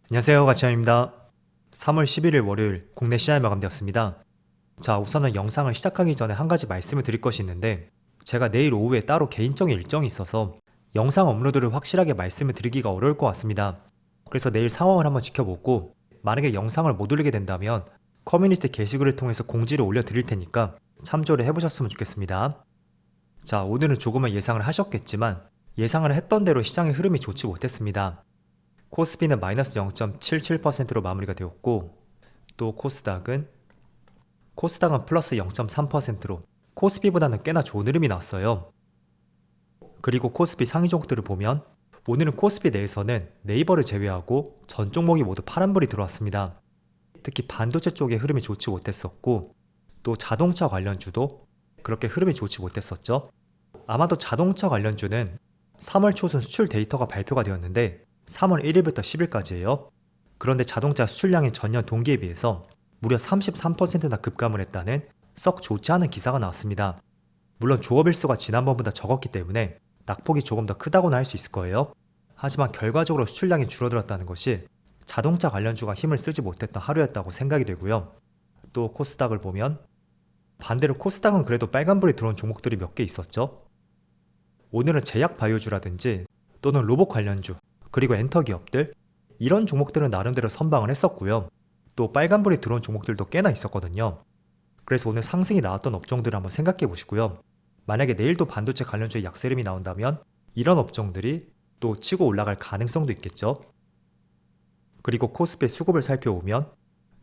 안녕하세요, 가치현입니다. 3월 11일 월요일 국내 시장이 마감되었습니다. 자, 우선은 영상을 시작하기 전에 한 가지 말씀을 드릴 것이 있는데, 제가 내일 오후에 따로 개인적인 일정이 있어서 영상 업로드를 확실하게 말씀을 드리기가 어려울 것 같습니다. 그래서 내일 상황을 한번 지켜보고, 만약에 영상을 못 올리게 된다면 커뮤니티 게시글을 통해서 공지를 올려드릴 테니까 참조를 해보셨으면 좋겠습니다. 자, 오늘은 조금은 예상을 하셨겠지만 예상을 했던 대로 시장의 흐름이 좋지 못했습니다. 코스피는 마이너스 0.77%로 마무리가 되었고, 또 코스닥은 플러스 0.3%로 코스피보다는 꽤나 좋은 흐름이 나왔어요. 그리고 코스피 상위 종목들을 보면 오늘은 코스피 내에서는 네이버를 제외하고 전 종목이 모두 파란불이 들어왔습니다. 특히 반도체 쪽의 흐름이 좋지 못했었고, 또 자동차 관련주도 그렇게 흐름이 좋지 못했었죠. 아마도 자동차 관련주는 3월 초순 수출 데이터가 발표가 되었는데 3월 1일부터 10일까지예요. 그런데 자동차 수출량이 전년 동기에 비해서 무려 33%나 급감을 했다는 썩 좋지 않은 기사가 나왔습니다. 물론 조업일수가 지난번보다 적었기 때문에 낙폭이 조금 더 크다고는 할 수 있을 거예요. 하지만 결과적으로 수출량이 줄어들었다는 것이 자동차 관련주가 힘을 쓰지 못했던 하루였다고 생각이 되고요. 또 코스닥을 보면 반대로 코스닥은 그래도 빨간불이 들어온 종목들이 몇 개 있었죠. 오늘은 제약 바이오주라든지 또는 로봇 관련주, 그리고 엔터 기업들, 이런 종목들은 나름대로 선방을 했었고요. 또 빨간불이 들어온 종목들도 꽤나 있었거든요. 그래서 오늘 상승이 나왔던 업종들을 한번 생각해 보시고요. 만약에 내일도 반도체 관련주의 약세름이 나온다면 이런 업종들이 또 치고 올라갈 가능성도 있겠죠. 그리고 코스피 수급을 살펴보면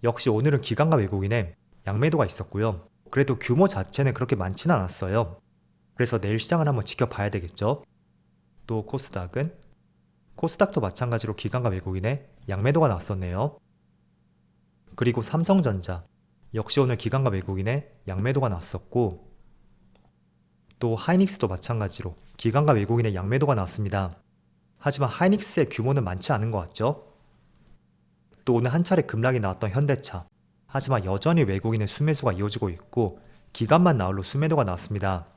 역시 오늘은 기관과 외국인의 양매도가 있었고요. 그래도 규모 자체는 그렇게 많지는 않았어요. 그래서 내일 시장을 한번 지켜봐야 되겠죠. 또 코스닥도 마찬가지로 기관과 외국인의 양매도가 나왔었네요. 그리고 삼성전자 역시 오늘 기관과 외국인의 양매도가 나왔었고, 또 하이닉스도 마찬가지로 기관과 외국인의 양매도가 나왔습니다. 하지만 하이닉스의 규모는 많지 않은 것 같죠? 또 오늘 한 차례 급락이 나왔던 현대차, 하지만 여전히 외국인의 순매수가 이어지고 있고 기관만 나홀로 순매도가 나왔습니다.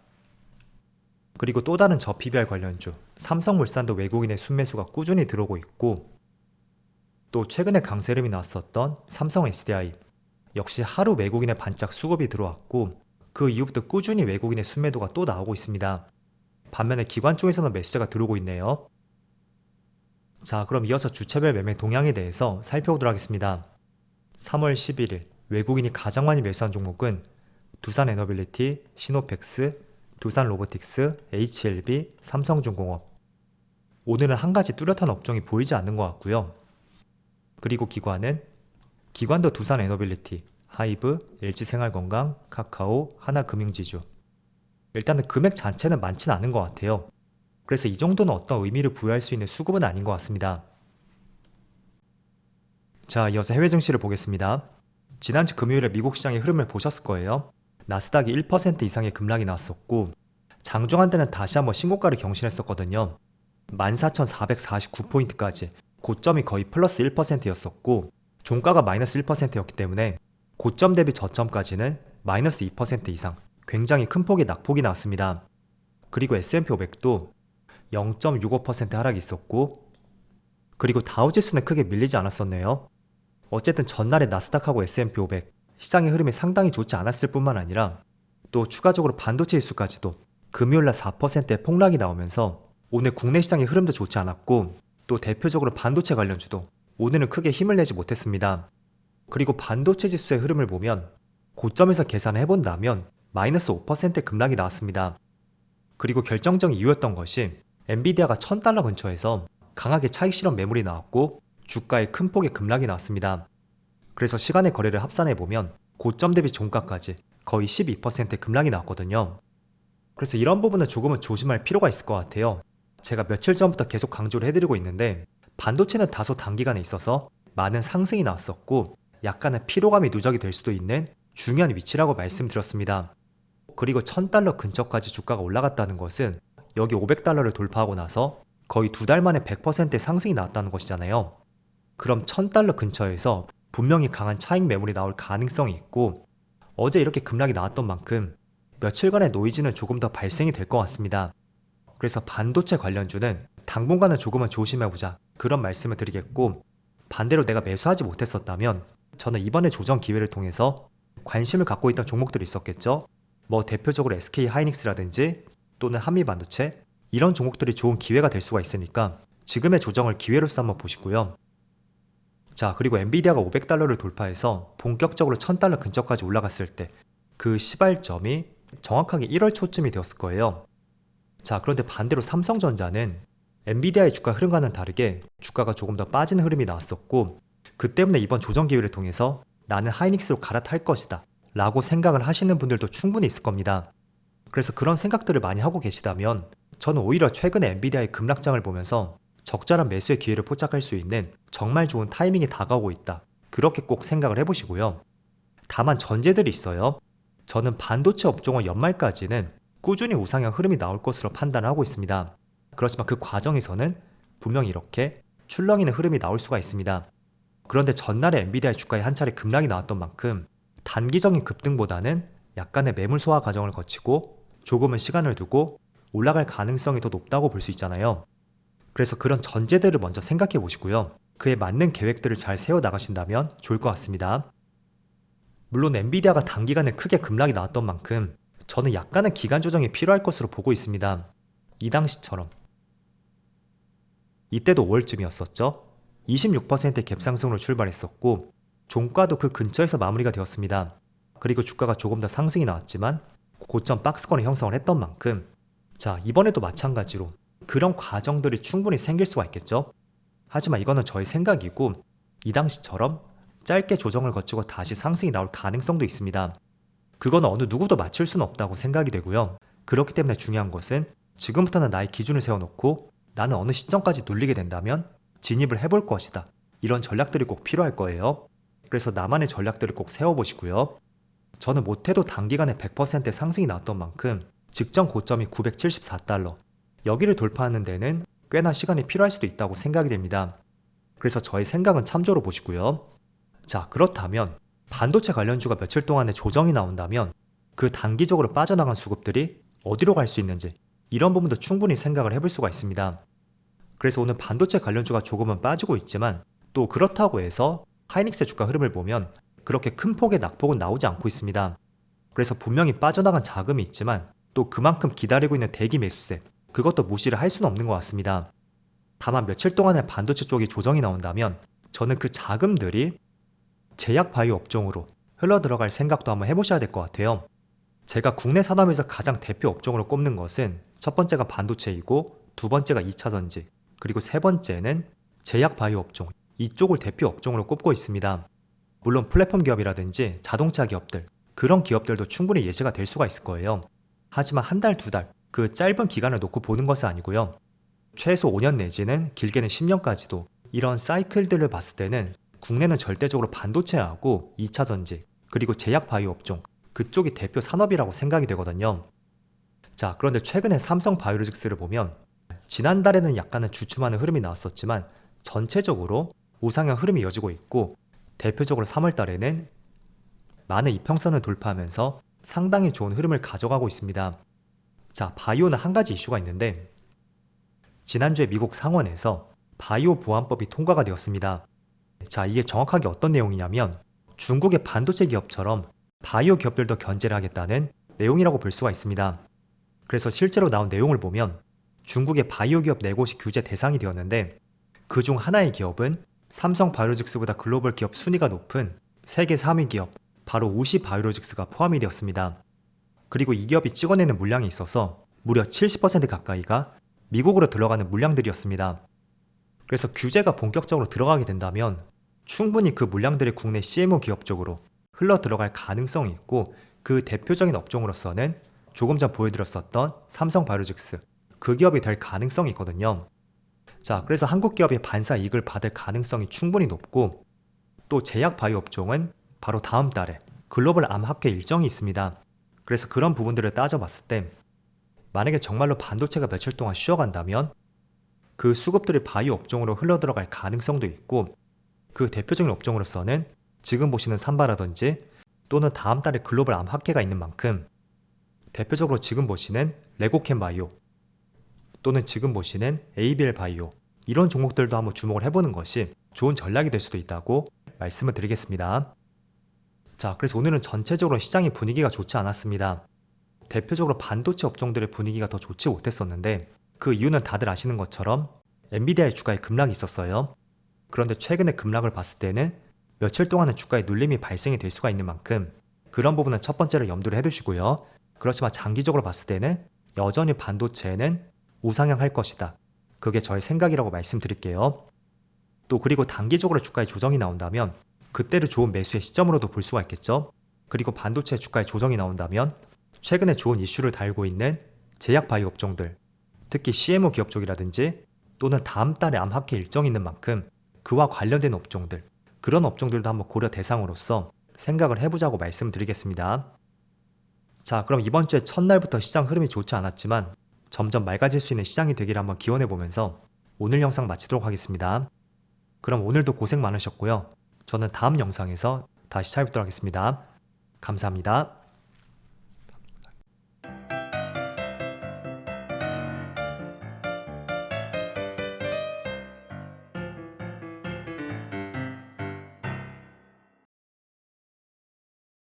그리고 또 다른 저 PBR 관련주 삼성물산도 외국인의 순매수가 꾸준히 들어오고 있고, 또 최근에 강세름이 나왔었던 삼성 SDI 역시 하루 외국인의 반짝 수급이 들어왔고, 그 이후부터 꾸준히 외국인의 순매도가 또 나오고 있습니다. 반면에 기관 쪽에서는 매수세가 들어오고 있네요. 자, 그럼 이어서 주체별 매매 동향에 대해서 살펴보도록 하겠습니다. 3월 11일 외국인이 가장 많이 매수한 종목은 두산에너빌리티, 시노펙스, 두산로보틱스, HLB, 삼성중공업. 오늘은 한 가지 뚜렷한 업종이 보이지 않는 것 같고요. 그리고 기관도 두산에너빌리티, 하이브, LG생활건강, 카카오, 하나금융지주. 일단은 금액 자체는 많지는 않은 것 같아요. 그래서 이 정도는 어떤 의미를 부여할 수 있는 수급은 아닌 것 같습니다. 자, 이어서 해외 증시를 보겠습니다. 지난주 금요일에 미국 시장의 흐름을 보셨을 거예요. 나스닥이 1% 이상의 급락이 나왔었고, 장중한 때는 다시 한번 신고가를 경신했었거든요. 14,449포인트까지 고점이 거의 플러스 1%였었고 종가가 마이너스 1%였기 때문에 고점 대비 저점까지는 마이너스 2% 이상 굉장히 큰 폭의 낙폭이 나왔습니다. 그리고 S&P 500도 0.65% 하락이 있었고, 그리고 다우지수는 크게 밀리지 않았었네요. 어쨌든 전날에 나스닥하고 S&P 500 시장의 흐름이 상당히 좋지 않았을 뿐만 아니라 또 추가적으로 반도체 지수까지도 금요일날 4%의 폭락이 나오면서 오늘 국내 시장의 흐름도 좋지 않았고, 또 대표적으로 반도체 관련주도 오늘은 크게 힘을 내지 못했습니다. 그리고 반도체 지수의 흐름을 보면 고점에서 계산을 해본다면 마이너스 5%의 급락이 나왔습니다. 그리고 결정적인 이유였던 것이 엔비디아가 $1000 근처에서 강하게 차익 실현 매물이 나왔고 주가에 큰 폭의 급락이 나왔습니다. 그래서 시간의 거래를 합산해보면 고점 대비 종가까지 거의 12%의 급락이 나왔거든요. 그래서 이런 부분은 조금은 조심할 필요가 있을 것 같아요. 제가 며칠 전부터 계속 강조를 해드리고 있는데 반도체는 다소 단기간에 있어서 많은 상승이 나왔었고 약간의 피로감이 누적이 될 수도 있는 중요한 위치라고 말씀드렸습니다. 그리고 $1000 근처까지 주가가 올라갔다는 것은 여기 $500를 돌파하고 나서 거의 2달 만에 100%의 상승이 나왔다는 것이잖아요. 그럼 $1000 근처에서 분명히 강한 차익 매물이 나올 가능성이 있고, 어제 이렇게 급락이 나왔던 만큼 며칠간의 노이즈는 조금 더 발생이 될 것 같습니다. 그래서 반도체 관련주는 당분간은 조금은 조심해보자, 그런 말씀을 드리겠고, 반대로 내가 매수하지 못했었다면 저는 이번에 조정 기회를 통해서 관심을 갖고 있던 종목들이 있었겠죠. 뭐 대표적으로 SK 하이닉스라든지 또는 한미반도체 이런 종목들이 좋은 기회가 될 수가 있으니까 지금의 조정을 기회로서 한번 보시고요. 자, 그리고 엔비디아가 500달러를 돌파해서 본격적으로 1000달러 근처까지 올라갔을 때 그 시발점이 정확하게 1월 초쯤이 되었을 거예요. 자, 그런데 반대로 삼성전자는 엔비디아의 주가 흐름과는 다르게 주가가 조금 더 빠지는 흐름이 나왔었고, 그 때문에 이번 조정 기회를 통해서 나는 하이닉스로 갈아탈 것이다 라고 생각을 하시는 분들도 충분히 있을 겁니다. 그래서 그런 생각들을 많이 하고 계시다면 저는 오히려 최근에 엔비디아의 급락장을 보면서 적절한 매수의 기회를 포착할 수 있는 정말 좋은 타이밍이 다가오고 있다, 그렇게 꼭 생각을 해보시고요. 다만 전제들이 있어요. 저는 반도체 업종은 연말까지는 꾸준히 우상향 흐름이 나올 것으로 판단하고 있습니다. 그렇지만 그 과정에서는 분명히 이렇게 출렁이는 흐름이 나올 수가 있습니다. 그런데 전날에 엔비디아의 주가에 한 차례 급락이 나왔던 만큼 단기적인 급등보다는 약간의 매물 소화 과정을 거치고 조금은 시간을 두고 올라갈 가능성이 더 높다고 볼 수 있잖아요. 그래서 그런 전제들을 먼저 생각해 보시고요. 그에 맞는 계획들을 잘 세워 나가신다면 좋을 것 같습니다. 물론 엔비디아가 단기간에 크게 급락이 나왔던 만큼 저는 약간의 기간 조정이 필요할 것으로 보고 있습니다. 이 당시처럼. 이때도 5월쯤이었었죠. 26%의 갭상승으로 출발했었고 종가도 그 근처에서 마무리가 되었습니다. 그리고 주가가 조금 더 상승이 나왔지만 고점 박스권을 형성을 했던 만큼, 자, 이번에도 마찬가지로 그런 과정들이 충분히 생길 수가 있겠죠. 하지만 이거는 저의 생각이고 이 당시처럼 짧게 조정을 거치고 다시 상승이 나올 가능성도 있습니다. 그건 어느 누구도 맞출 수는 없다고 생각이 되고요. 그렇기 때문에 중요한 것은 지금부터는 나의 기준을 세워놓고 나는 어느 시점까지 눌리게 된다면 진입을 해볼 것이다, 이런 전략들이 꼭 필요할 거예요. 그래서 나만의 전략들을 꼭 세워보시고요. 저는 못해도 단기간에 100%의 상승이 나왔던 만큼 직전 고점이 974달러, 여기를 돌파하는 데는 꽤나 시간이 필요할 수도 있다고 생각이 됩니다. 그래서 저의 생각은 참조로 보시고요. 자, 그렇다면 반도체 관련주가 며칠 동안의 조정이 나온다면 그 단기적으로 빠져나간 수급들이 어디로 갈 수 있는지, 이런 부분도 충분히 생각을 해볼 수가 있습니다. 그래서 오늘 반도체 관련주가 조금은 빠지고 있지만 또 그렇다고 해서 하이닉스의 주가 흐름을 보면 그렇게 큰 폭의 낙폭은 나오지 않고 있습니다. 그래서 분명히 빠져나간 자금이 있지만 또 그만큼 기다리고 있는 대기 매수세, 그것도 무시를 할 수는 없는 것 같습니다. 다만 며칠 동안의 반도체 쪽이 조정이 나온다면 저는 그 자금들이 제약 바이오 업종으로 흘러 들어갈 생각도 한번 해보셔야 될 것 같아요. 제가 국내 산업에서 가장 대표 업종으로 꼽는 것은 첫 번째가 반도체이고 두 번째가 2차전지, 그리고 세 번째는 제약 바이오 업종, 이쪽을 대표 업종으로 꼽고 있습니다. 물론 플랫폼 기업이라든지 자동차 기업들, 그런 기업들도 충분히 예시가 될 수가 있을 거예요. 하지만 한 달, 두 달, 그 짧은 기간을 놓고 보는 것은 아니고요. 최소 5년 내지는 길게는 10년까지도 이런 사이클들을 봤을 때는 국내는 절대적으로 반도체하고 2차전지, 그리고 제약 바이오 업종, 그쪽이 대표 산업이라고 생각이 되거든요. 자, 그런데 최근에 삼성 바이오로직스를 보면 지난달에는 약간은 주춤하는 흐름이 나왔었지만 전체적으로 우상향 흐름이 이어지고 있고, 대표적으로 3월달에는 많은 이평선을 돌파하면서 상당히 좋은 흐름을 가져가고 있습니다. 자, 바이오는 한 가지 이슈가 있는데 지난주에 미국 상원에서 바이오 보안법이 통과가 되었습니다. 자, 이게 정확하게 어떤 내용이냐면 중국의 반도체 기업처럼 바이오 기업들도 견제를 하겠다는 내용이라고 볼 수가 있습니다. 그래서 실제로 나온 내용을 보면 중국의 바이오 기업 4곳이 규제 대상이 되었는데 그중 하나의 기업은 삼성 바이오로직스보다 글로벌 기업 순위가 높은 세계 3위 기업, 바로 우시 바이오로직스가 포함이 되었습니다. 그리고 이 기업이 찍어내는 물량이 있어서 무려 70% 가까이가 미국으로 들어가는 물량들이었습니다. 그래서 규제가 본격적으로 들어가게 된다면 충분히 그 물량들이 국내 CMO 기업 쪽으로 흘러 들어갈 가능성이 있고, 그 대표적인 업종으로서는 조금 전 보여드렸었던 삼성 바이오로직스, 그 기업이 될 가능성이 있거든요. 자, 그래서 한국 기업이 반사 이익을 받을 가능성이 충분히 높고, 또 제약 바이오 업종은 바로 다음 달에 글로벌 암 학회 일정이 있습니다. 그래서 그런 부분들을 따져봤을 때 만약에 정말로 반도체가 며칠 동안 쉬어간다면 그 수급들이 바이오 업종으로 흘러 들어갈 가능성도 있고, 그 대표적인 업종으로서는 지금 보시는 삼바라든지 또는 다음 달에 글로벌 암 학회가 있는 만큼 대표적으로 지금 보시는 레고캠 바이오 또는 지금 보시는 ABL 바이오, 이런 종목들도 한번 주목을 해보는 것이 좋은 전략이 될 수도 있다고 말씀을 드리겠습니다. 자, 그래서 오늘은 전체적으로 시장의 분위기가 좋지 않았습니다. 대표적으로 반도체 업종들의 분위기가 더 좋지 못했었는데 그 이유는 다들 아시는 것처럼 엔비디아의 주가에 급락이 있었어요. 그런데 최근에 급락을 봤을 때는 며칠 동안은 주가에 눌림이 발생이 될 수가 있는 만큼 그런 부분은 첫 번째로 염두를 해두시고요. 그렇지만 장기적으로 봤을 때는 여전히 반도체는 우상향할 것이다. 그게 저의 생각이라고 말씀드릴게요. 또 그리고 단기적으로 주가에 조정이 나온다면 그때를 좋은 매수의 시점으로도 볼 수가 있겠죠. 그리고 반도체 주가에 조정이 나온다면 최근에 좋은 이슈를 달고 있는 제약 바이오 업종들, 특히 CMO 기업 쪽이라든지 또는 다음 달에 암학회 일정이 있는 만큼 그와 관련된 업종들, 그런 업종들도 한번 고려 대상으로서 생각을 해보자고 말씀드리겠습니다. 자, 그럼 이번 주에 첫날부터 시장 흐름이 좋지 않았지만 점점 맑아질 수 있는 시장이 되기를 한번 기원해보면서 오늘 영상 마치도록 하겠습니다. 그럼 오늘도 고생 많으셨고요. 저는 다음 영상에서 다시 찾아뵙도록 하겠습니다. 감사합니다.